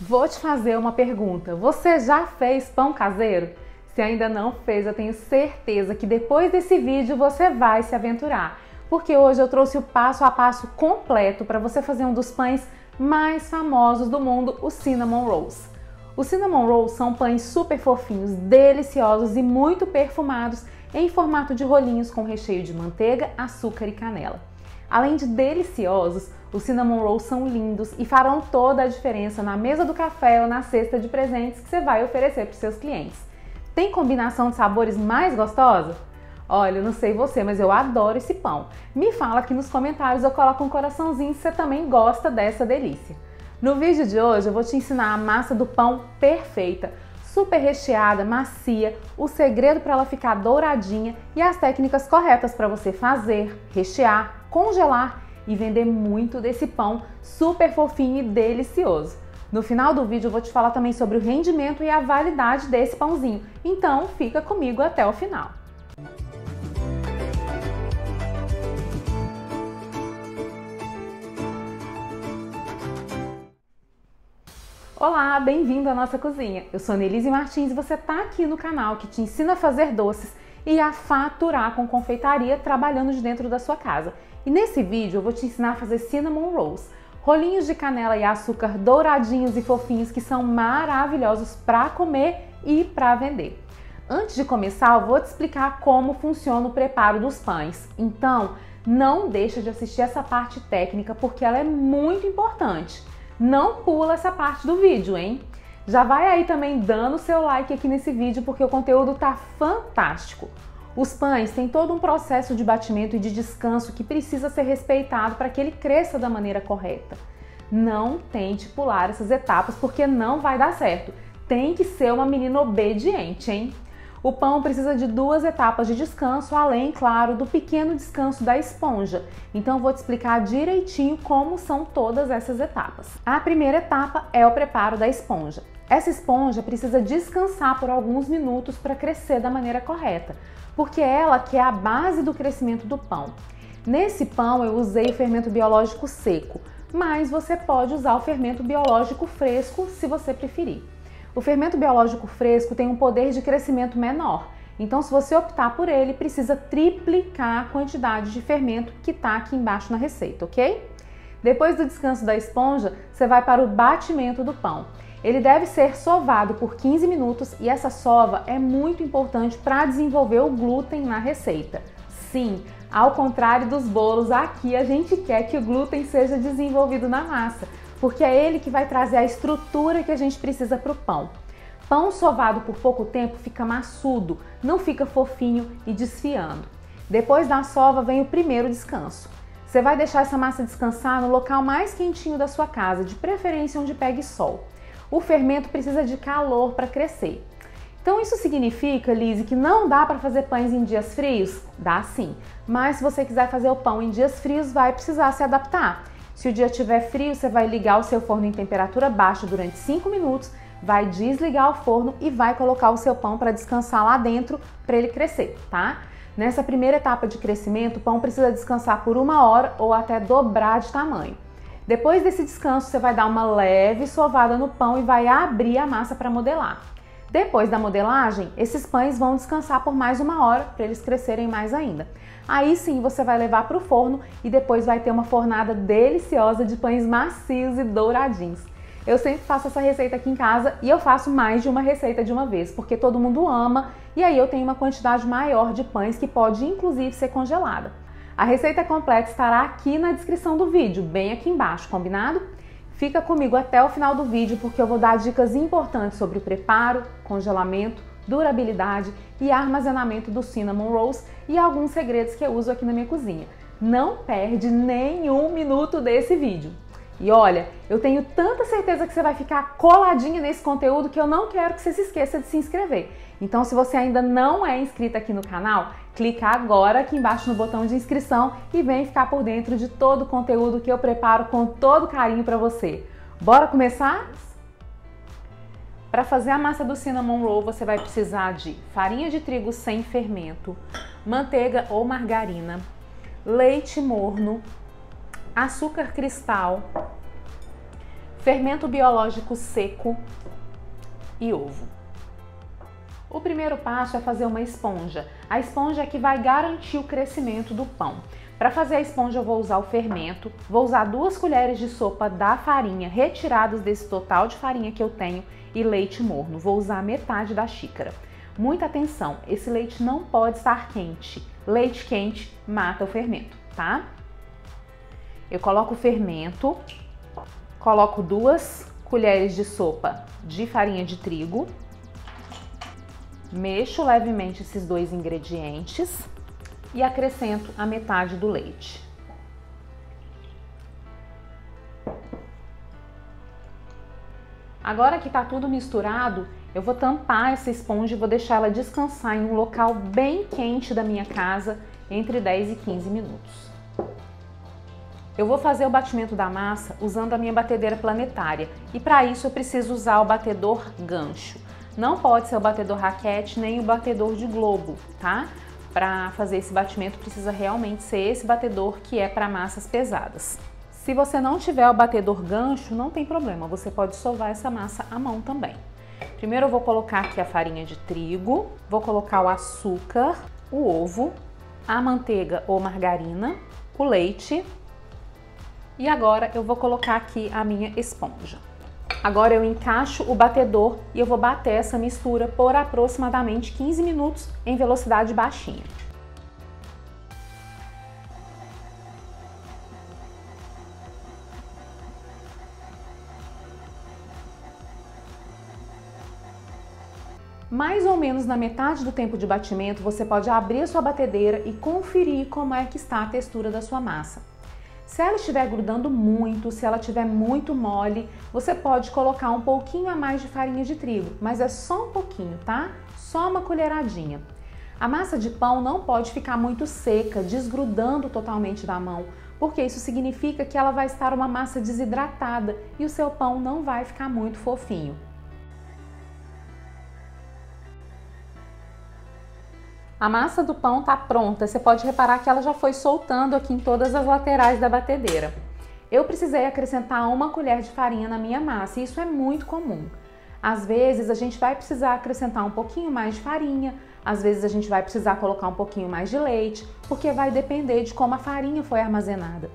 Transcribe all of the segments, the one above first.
Vou te fazer uma pergunta. Você já fez pão caseiro? Se ainda não fez, eu tenho certeza que depois desse vídeo você vai se aventurar. Porque hoje eu trouxe o passo a passo completo para você fazer um dos pães mais famosos do mundo, o Cinnamon Rolls. Os Cinnamon Rolls são pães super fofinhos, deliciosos e muito perfumados em formato de rolinhos com recheio de manteiga, açúcar e canela. Além de deliciosos, os Cinnamon Rolls são lindos e farão toda a diferença na mesa do café ou na cesta de presentes que você vai oferecer para os seus clientes. Tem combinação de sabores mais gostosa? Olha, eu não sei você, mas eu adoro esse pão. Me fala aqui nos comentários, eu coloco um coraçãozinho se você também gosta dessa delícia. No vídeo de hoje eu vou te ensinar a massa do pão perfeita, super recheada, macia, o segredo para ela ficar douradinha e as técnicas corretas para você fazer, rechear, congelar e vender muito desse pão super fofinho e delicioso. No final do vídeo eu vou te falar também sobre o rendimento e a validade desse pãozinho, então fica comigo até o final. Olá, bem-vindo à nossa cozinha. Eu sou Nelise Martins e você está aqui no canal que te ensina a fazer doces e a faturar com confeitaria trabalhando de dentro da sua casa. E nesse vídeo eu vou te ensinar a fazer Cinnamon Rolls, rolinhos de canela e açúcar douradinhos e fofinhos que são maravilhosos para comer e para vender. Antes de começar, eu vou te explicar como funciona o preparo dos pães. Então, não deixa de assistir essa parte técnica porque ela é muito importante. Não pula essa parte do vídeo, hein? Já vai aí também dando seu like aqui nesse vídeo porque o conteúdo tá fantástico. Os pães têm todo um processo de batimento e de descanso que precisa ser respeitado para que ele cresça da maneira correta. Não tente pular essas etapas porque não vai dar certo. Tem que ser uma menina obediente, hein? O pão precisa de 2 etapas de descanso, além, claro, do pequeno descanso da esponja. Então eu vou te explicar direitinho como são todas essas etapas. A primeira etapa é o preparo da esponja. Essa esponja precisa descansar por alguns minutos para crescer da maneira correta, porque é ela que é a base do crescimento do pão. Nesse pão eu usei o fermento biológico seco, mas você pode usar o fermento biológico fresco se você preferir. O fermento biológico fresco tem um poder de crescimento menor, então se você optar por ele, precisa triplicar a quantidade de fermento que está aqui embaixo na receita, ok? Depois do descanso da esponja, você vai para o batimento do pão. Ele deve ser sovado por 15 minutos e essa sova é muito importante para desenvolver o glúten na receita. Sim, ao contrário dos bolos, aqui a gente quer que o glúten seja desenvolvido na massa, porque é ele que vai trazer a estrutura que a gente precisa para o pão. Pão sovado por pouco tempo fica maçudo, não fica fofinho e desfiando. Depois da sova vem o primeiro descanso. Você vai deixar essa massa descansar no local mais quentinho da sua casa, de preferência onde pegue sol. O fermento precisa de calor para crescer. Então isso significa, Lise, que não dá para fazer pães em dias frios? Dá sim, mas se você quiser fazer o pão em dias frios, vai precisar se adaptar. Se o dia estiver frio, você vai ligar o seu forno em temperatura baixa durante 5 minutos, vai desligar o forno e vai colocar o seu pão para descansar lá dentro para ele crescer, tá? Nessa primeira etapa de crescimento, o pão precisa descansar por 1 hora ou até dobrar de tamanho. Depois desse descanso, você vai dar uma leve sovada no pão e vai abrir a massa para modelar. Depois da modelagem, esses pães vão descansar por mais 1 hora para eles crescerem mais ainda. Aí sim você vai levar para o forno e depois vai ter uma fornada deliciosa de pães macios e douradinhos. Eu sempre faço essa receita aqui em casa e eu faço mais de uma receita de uma vez, porque todo mundo ama e aí eu tenho uma quantidade maior de pães que pode inclusive ser congelada. A receita completa estará aqui na descrição do vídeo, bem aqui embaixo, combinado? Fica comigo até o final do vídeo porque eu vou dar dicas importantes sobre o preparo, congelamento, durabilidade e armazenamento do Cinnamon Rolls e alguns segredos que eu uso aqui na minha cozinha. Não perde nenhum minuto desse vídeo. E olha, eu tenho tanta certeza que você vai ficar coladinha nesse conteúdo que eu não quero que você se esqueça de se inscrever. Então, se você ainda não é inscrito aqui no canal, clica agora aqui embaixo no botão de inscrição e vem ficar por dentro de todo o conteúdo que eu preparo com todo carinho para você. Bora começar? Para fazer a massa do Cinnamon Roll, você vai precisar de farinha de trigo sem fermento, manteiga ou margarina, leite morno, açúcar cristal, fermento biológico seco e ovo. O primeiro passo é fazer uma esponja. A esponja é que vai garantir o crescimento do pão. Para fazer a esponja eu vou usar o fermento, vou usar 2 colheres de sopa da farinha retiradas desse total de farinha que eu tenho e leite morno. Vou usar metade da xícara. Muita atenção, esse leite não pode estar quente. Leite quente mata o fermento, tá? Eu coloco o fermento, coloco 2 colheres de sopa de farinha de trigo, mexo levemente esses 2 ingredientes e acrescento a metade do leite. Agora que tá tudo misturado, eu vou tampar essa esponja e vou deixar ela descansar em um local bem quente da minha casa, entre 10 e 15 minutos. Eu vou fazer o batimento da massa usando a minha batedeira planetária e para isso eu preciso usar o batedor gancho. Não pode ser o batedor raquete nem o batedor de globo, tá? Para fazer esse batimento precisa realmente ser esse batedor que é para massas pesadas. Se você não tiver o batedor gancho, não tem problema, você pode sovar essa massa à mão também. Primeiro eu vou colocar aqui a farinha de trigo, vou colocar o açúcar, o ovo, a manteiga ou margarina, o leite e agora eu vou colocar aqui a minha esponja. Agora eu encaixo o batedor e eu vou bater essa mistura por aproximadamente 15 minutos em velocidade baixinha. Mais ou menos na metade do tempo de batimento, você pode abrir a sua batedeira e conferir como é que está a textura da sua massa. Se ela estiver grudando muito, se ela estiver muito mole, você pode colocar um pouquinho a mais de farinha de trigo, mas é só um pouquinho, tá? Só uma colheradinha. A massa de pão não pode ficar muito seca, desgrudando totalmente da mão, porque isso significa que ela vai estar uma massa desidratada e o seu pão não vai ficar muito fofinho. A massa do pão tá pronta, você pode reparar que ela já foi soltando aqui em todas as laterais da batedeira. Eu precisei acrescentar 1 colher de farinha na minha massa e isso é muito comum. Às vezes a gente vai precisar acrescentar um pouquinho mais de farinha, às vezes a gente vai precisar colocar um pouquinho mais de leite, porque vai depender de como a farinha foi armazenada.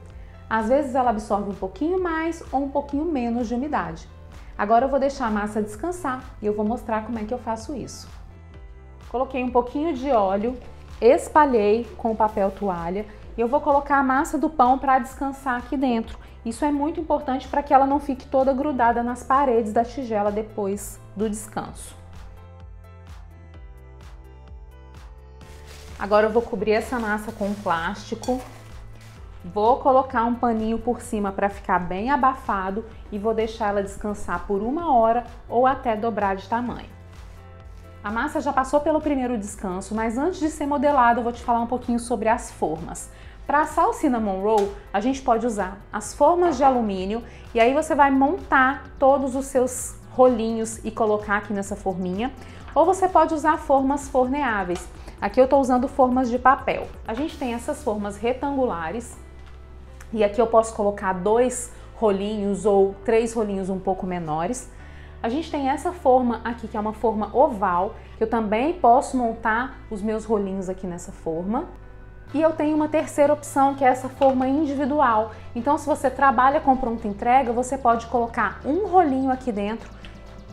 Às vezes ela absorve um pouquinho mais ou um pouquinho menos de umidade. Agora eu vou deixar a massa descansar e eu vou mostrar como é que eu faço isso. Coloquei um pouquinho de óleo, espalhei com o papel toalha e eu vou colocar a massa do pão para descansar aqui dentro. Isso é muito importante para que ela não fique toda grudada nas paredes da tigela depois do descanso. Agora eu vou cobrir essa massa com plástico, vou colocar um paninho por cima para ficar bem abafado e vou deixar ela descansar por 1 hora ou até dobrar de tamanho. A massa já passou pelo primeiro descanso, mas antes de ser modelada eu vou te falar um pouquinho sobre as formas. Para assar o cinnamon roll, a gente pode usar as formas de alumínio e aí você vai montar todos os seus rolinhos e colocar aqui nessa forminha, ou você pode usar formas forneáveis. Aqui eu estou usando formas de papel. A gente tem essas formas retangulares e aqui eu posso colocar 2 rolinhos ou 3 rolinhos um pouco menores. A gente tem essa forma aqui, que é uma forma oval, que eu também posso montar os meus rolinhos aqui nessa forma. E eu tenho uma terceira opção, que é essa forma individual. Então, se você trabalha com pronta entrega, você pode colocar um rolinho aqui dentro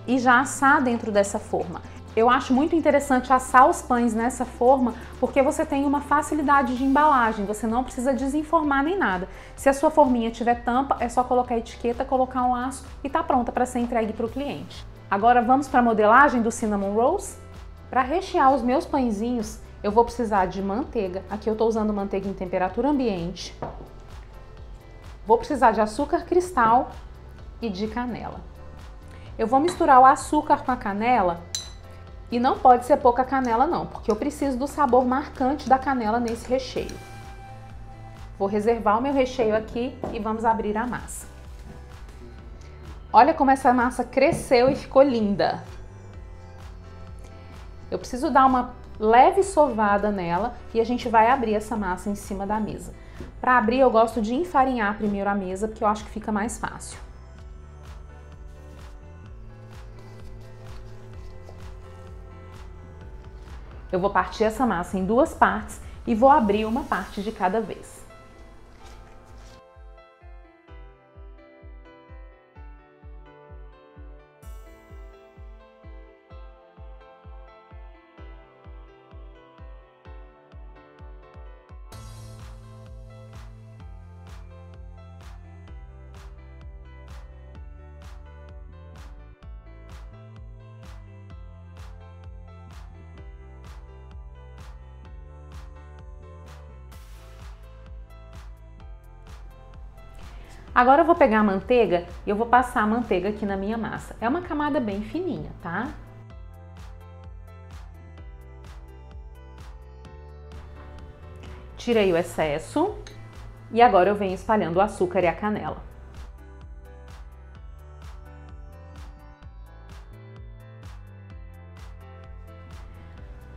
e já assar dentro dessa forma. Eu acho muito interessante assar os pães nessa forma, porque você tem uma facilidade de embalagem, você não precisa desenformar nem nada. Se a sua forminha tiver tampa, é só colocar a etiqueta, colocar um laço e tá pronta para ser entregue para o cliente. Agora vamos para a modelagem do cinnamon rolls? Para rechear os meus pãezinhos, eu vou precisar de manteiga. Aqui eu estou usando manteiga em temperatura ambiente. Vou precisar de açúcar cristal e de canela. Eu vou misturar o açúcar com a canela. E não pode ser pouca canela não, porque eu preciso do sabor marcante da canela nesse recheio. Vou reservar o meu recheio aqui e vamos abrir a massa. Olha como essa massa cresceu e ficou linda. Eu preciso dar uma leve sovada nela e a gente vai abrir essa massa em cima da mesa. Para abrir eu gosto de enfarinhar primeiro a mesa, porque eu acho que fica mais fácil. Eu vou partir essa massa em duas partes e vou abrir uma parte de cada vez. Agora eu vou pegar a manteiga e eu vou passar a manteiga aqui na minha massa. É uma camada bem fininha, tá? Tirei o excesso e agora eu venho espalhando o açúcar e a canela.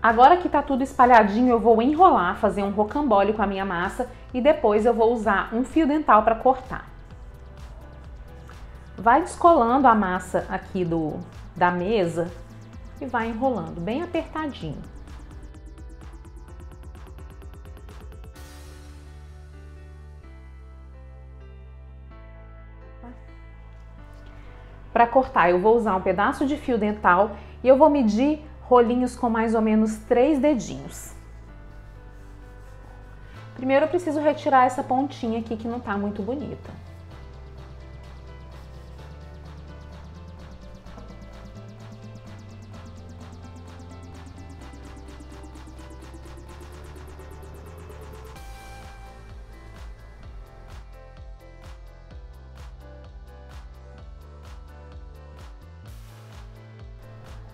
Agora que tá tudo espalhadinho, eu vou enrolar, fazer um rocambole com a minha massa e depois eu vou usar um fio dental para cortar. Vai descolando a massa aqui da mesa e vai enrolando bem apertadinho. Para cortar, eu vou usar um pedaço de fio dental e eu vou medir rolinhos com mais ou menos 3 dedinhos. Primeiro eu preciso retirar essa pontinha aqui que não tá muito bonita.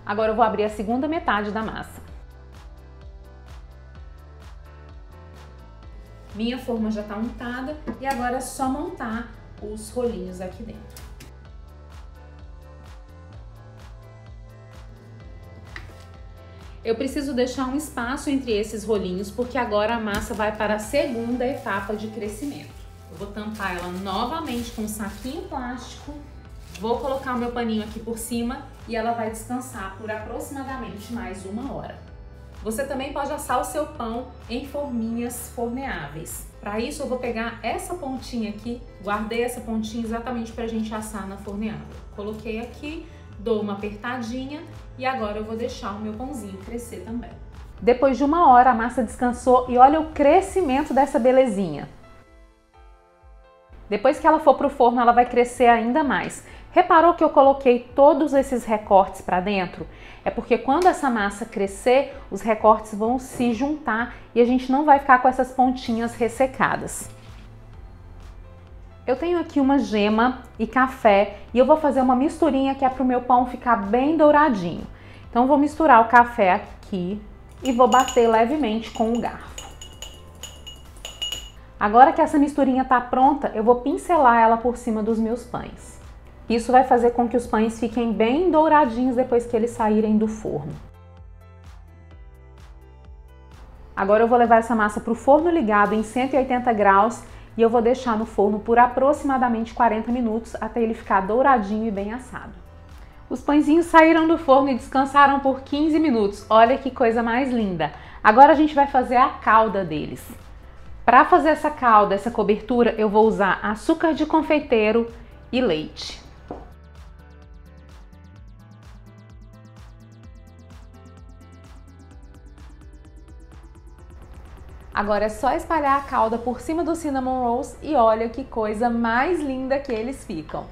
Agora eu vou abrir a segunda metade da massa. Minha forma já está untada e agora é só montar os rolinhos aqui dentro. Eu preciso deixar um espaço entre esses rolinhos porque agora a massa vai para a segunda etapa de crescimento. Eu vou tampar ela novamente com um saquinho plástico. Vou colocar o meu paninho aqui por cima e ela vai descansar por aproximadamente mais 1 hora. Você também pode assar o seu pão em forminhas forneáveis. Para isso eu vou pegar essa pontinha aqui, guardei essa pontinha exatamente para a gente assar na forneável. Coloquei aqui, dou uma apertadinha e agora eu vou deixar o meu pãozinho crescer também. Depois de 1 hora a massa descansou e olha o crescimento dessa belezinha. Depois que ela for para o forno ela vai crescer ainda mais. Reparou que eu coloquei todos esses recortes para dentro? É porque quando essa massa crescer, os recortes vão se juntar e a gente não vai ficar com essas pontinhas ressecadas. Eu tenho aqui uma gema e café e eu vou fazer uma misturinha que é para o meu pão ficar bem douradinho. Então vou misturar o café aqui e vou bater levemente com o garfo. Agora que essa misturinha está pronta, eu vou pincelar ela por cima dos meus pães. Isso vai fazer com que os pães fiquem bem douradinhos depois que eles saírem do forno. Agora eu vou levar essa massa para o forno ligado em 180 graus e eu vou deixar no forno por aproximadamente 40 minutos até ele ficar douradinho e bem assado. Os pãezinhos saíram do forno e descansaram por 15 minutos. Olha que coisa mais linda! Agora a gente vai fazer a calda deles. Para fazer essa calda, essa cobertura, eu vou usar açúcar de confeiteiro e leite. Agora é só espalhar a calda por cima do cinnamon rolls e olha que coisa mais linda que eles ficam.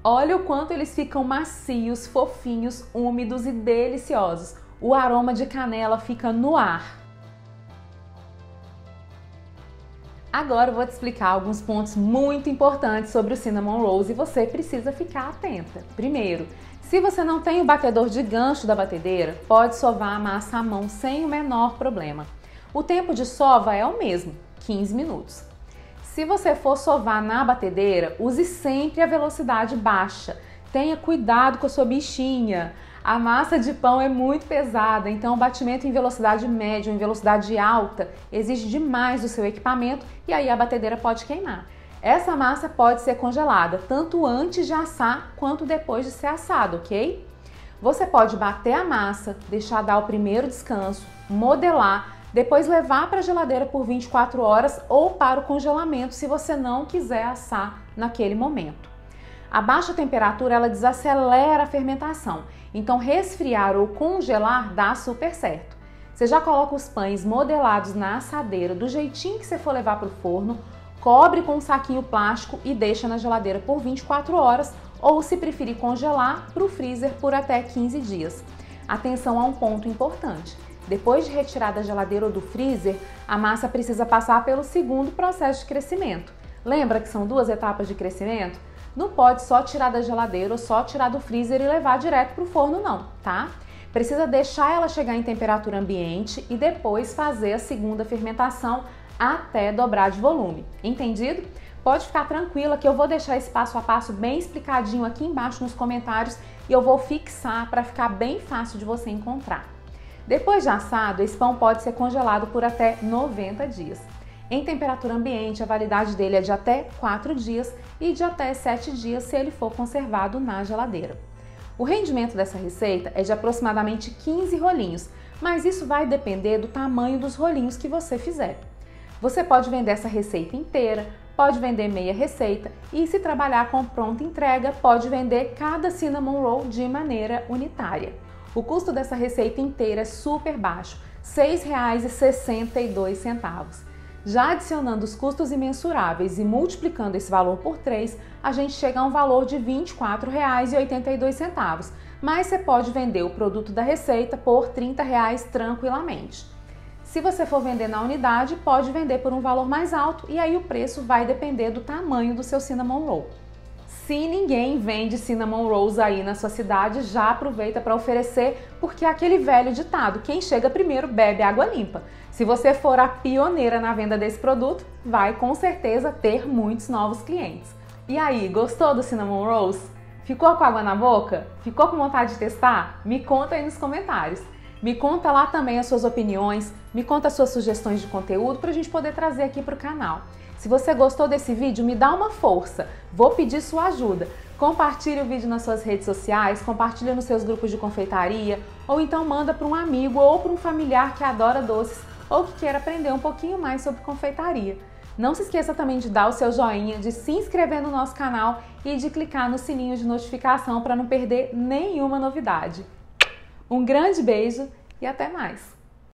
Olha o quanto eles ficam macios, fofinhos, úmidos e deliciosos. O aroma de canela fica no ar. Agora eu vou te explicar alguns pontos muito importantes sobre o cinnamon rolls e você precisa ficar atenta. Primeiro, se você não tem o batedor de gancho da batedeira, pode sovar a massa à mão sem o menor problema. O tempo de sova é o mesmo, 15 minutos. Se você for sovar na batedeira, use sempre a velocidade baixa. Tenha cuidado com a sua bichinha. A massa de pão é muito pesada, então o batimento em velocidade média ou em velocidade alta exige demais do seu equipamento e aí a batedeira pode queimar. Essa massa pode ser congelada tanto antes de assar quanto depois de ser assado, ok? Você pode bater a massa, deixar dar o primeiro descanso, modelar, depois levar para a geladeira por 24 horas ou para o congelamento se você não quiser assar naquele momento. A baixa temperatura ela desacelera a fermentação, então resfriar ou congelar dá super certo. Você já coloca os pães modelados na assadeira do jeitinho que você for levar para o forno, cobre com um saquinho plástico e deixa na geladeira por 24 horas ou, se preferir congelar, para o freezer por até 15 dias. Atenção a um ponto importante. Depois de retirar da geladeira ou do freezer, a massa precisa passar pelo segundo processo de crescimento. Lembra que são 2 etapas de crescimento? Não pode só tirar da geladeira ou só tirar do freezer e levar direto para o forno não, tá? Precisa deixar ela chegar em temperatura ambiente e depois fazer a segunda fermentação até dobrar de volume. Entendido? Pode ficar tranquila que eu vou deixar esse passo a passo bem explicadinho aqui embaixo nos comentários e eu vou fixar para ficar bem fácil de você encontrar. Depois de assado, esse pão pode ser congelado por até 90 dias. Em temperatura ambiente, a validade dele é de até 4 dias e de até 7 dias se ele for conservado na geladeira. O rendimento dessa receita é de aproximadamente 15 rolinhos, mas isso vai depender do tamanho dos rolinhos que você fizer. Você pode vender essa receita inteira, pode vender meia receita e, se trabalhar com pronta entrega, pode vender cada cinnamon roll de maneira unitária. O custo dessa receita inteira é super baixo, R$ 6,62. Já adicionando os custos imensuráveis e multiplicando esse valor por 3, a gente chega a um valor de R$ 24,82, mas você pode vender o produto da receita por R$ 30 tranquilamente. Se você for vender na unidade, pode vender por um valor mais alto e aí o preço vai depender do tamanho do seu cinnamon roll. Se ninguém vende cinnamon rolls aí na sua cidade, já aproveita para oferecer, porque é aquele velho ditado, quem chega primeiro bebe água limpa. Se você for a pioneira na venda desse produto, vai com certeza ter muitos novos clientes. E aí, gostou do cinnamon rolls? Ficou com água na boca? Ficou com vontade de testar? Me conta aí nos comentários. Me conta lá também as suas opiniões, me conta as suas sugestões de conteúdo para a gente poder trazer aqui para o canal. Se você gostou desse vídeo, me dá uma força, vou pedir sua ajuda. Compartilhe o vídeo nas suas redes sociais, compartilhe nos seus grupos de confeitaria, ou então manda para um amigo ou para um familiar que adora doces ou que queira aprender um pouquinho mais sobre confeitaria. Não se esqueça também de dar o seu joinha, de se inscrever no nosso canal e de clicar no sininho de notificação para não perder nenhuma novidade. Um grande beijo e até mais!